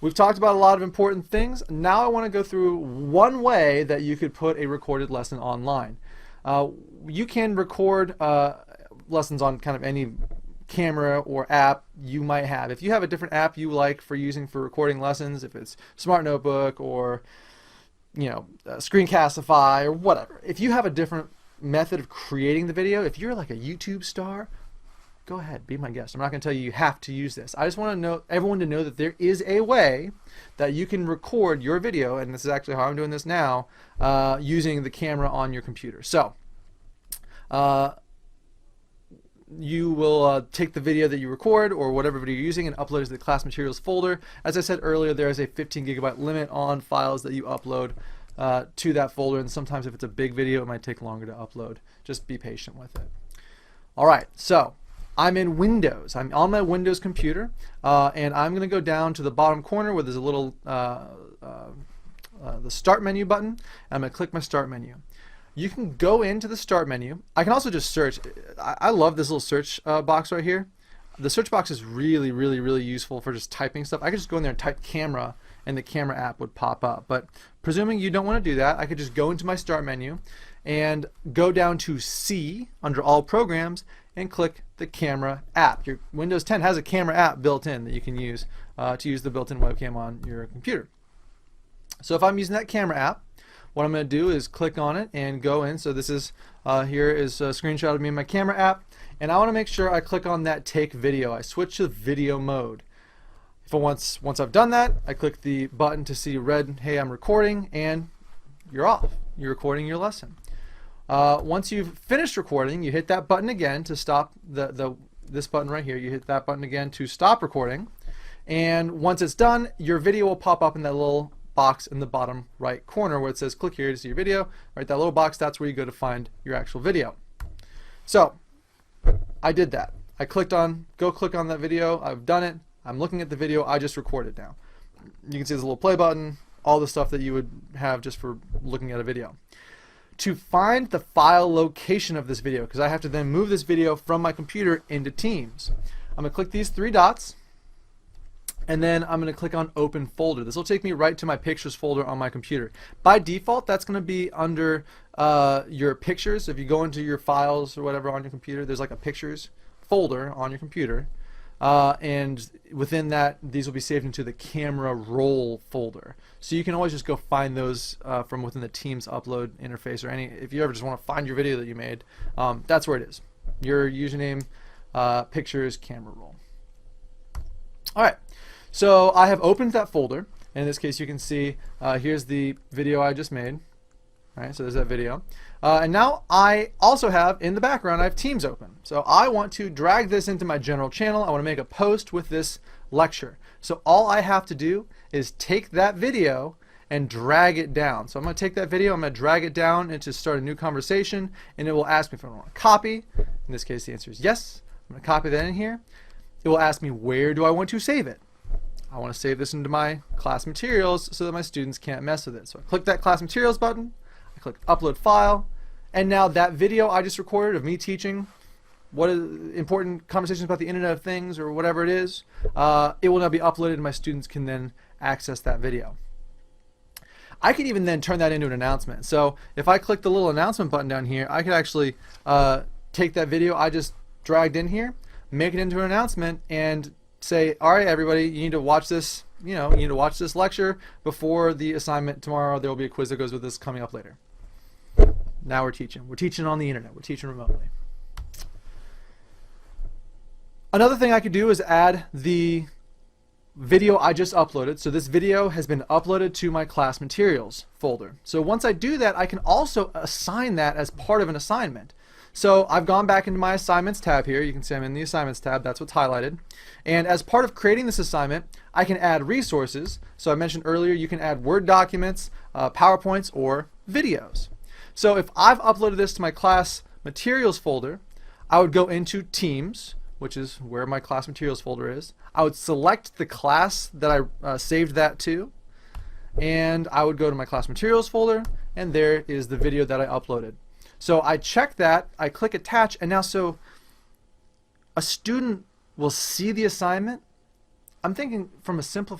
we've talked about a lot of important things. Now I want to go through one way that you could put a recorded lesson online. You can record lessons on kind of any camera or app you might have. If you have a different app you like for using for recording lessons, if it's Smart Notebook or Screencastify or whatever, if you have a different method of creating the video, if you're like a YouTube star, go ahead, be my guest. I'm not going to tell you have to use this. I just want to know everyone to know that there is a way that you can record your video, and this is actually how I'm doing this now, using the camera on your computer. So you will take the video that you record or whatever video you're using and upload it to the class materials folder. As I said earlier, there is a 15 gigabyte limit on files that you upload to that folder, and sometimes if it's a big video it might take longer to upload. Just be patient with it. Alright, so I'm in Windows. I'm on my Windows computer, and I'm going to go down to the bottom corner where there's a little the Start menu button, and I'm going to click my Start menu. You can go into the Start menu. I can also just search. I love this little search box right here. The search box is really, really, really useful for just typing stuff. I could just go in there and type camera, and the camera app would pop up. But presuming you don't want to do that, I could just go into my Start menu and go down to C under All Programs and click the camera app. Your Windows 10 has a camera app built in that you can use to use the built-in webcam on your computer. So if I'm using that camera app, what I'm going to do is click on it and go in. So this is here is a screenshot of me in my camera app, and I want to make sure I click on that Take Video. I switch to video mode. If once I've done that, I click the button to see red, hey, I'm recording, and you're off. You're recording your lesson. Once you've finished recording, you hit that button again to stop this button right here. You hit that button again to stop recording, and once it's done, your video will pop up in that little box in the bottom right corner where it says click here to see your video. Right, that little box, that's where you go to find your actual video. So I did that. I clicked on click on that video. I've done it. I'm looking at the video I just recorded now. You can see there's a little play button, all the stuff that you would have just for looking at a video. To find the file location of this video, because I have to then move this video from my computer into Teams, I'm going to click these three dots, and then I'm going to click on Open Folder. This will take me right to my Pictures folder on my computer. By default, that's going to be under your Pictures. If you go into your files or whatever on your computer, there's like a Pictures folder on your computer. And within that, these will be saved into the Camera Roll folder. So you can always just go find those from within the Teams upload interface, or if you ever just want to find your video that you made, that's where it is. Your username, Pictures, Camera Roll. All right. So I have opened that folder. In this case, you can see here's the video I just made. All right, so there's that video. And now I also have, in the background, I have Teams open. So I want to drag this into my general channel. I want to make a post with this lecture. So all I have to do is take that video and drag it down. So I'm going to take that video, I'm going to drag it down and to start a new conversation, and it will ask me if I want to copy. In this case, the answer is yes. I'm going to copy that in here. It will ask me, where do I want to save it? I want to save this into my class materials so that my students can't mess with it. So I click that class materials button, I click upload file, and now that video I just recorded of me teaching what is important conversations about the Internet of Things or whatever it is, it will now be uploaded and my students can then access that video. I can even then turn that into an announcement. So if I click the little announcement button down here, I could actually take that video I just dragged in here, make it into an announcement, and say, all right, everybody, you need to watch this. You need to watch this lecture before the assignment tomorrow. There will be a quiz that goes with this coming up later. Now we're teaching. We're teaching on the internet. We're teaching remotely. Another thing I could do is add the video I just uploaded. So this video has been uploaded to my class materials folder. So once I do that, I can also assign that as part of an assignment. So I've gone back into my assignments tab here. You can see I'm in the assignments tab. That's what's highlighted. And as part of creating this assignment, I can add resources. So I mentioned earlier you can add Word documents, PowerPoints, or videos. So if I've uploaded this to my class materials folder, I would go into Teams, which is where my class materials folder is. I would select the class that I saved that to, and I would go to my class materials folder, and there is the video that I uploaded. So I check that, I click attach, and now so a student will see the assignment I'm thinking from to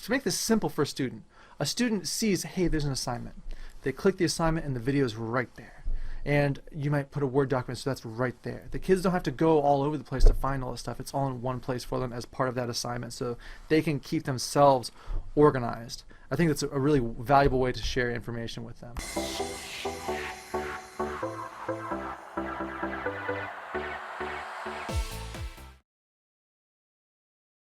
make this simple for a student. A student sees, hey, there's an assignment. They click the assignment and the video is right there. And you might put a Word document so that's right there. The kids don't have to go all over the place to find all this stuff. It's all in one place for them as part of that assignment, so they can keep themselves organized. I think that's a really valuable way to share information with them.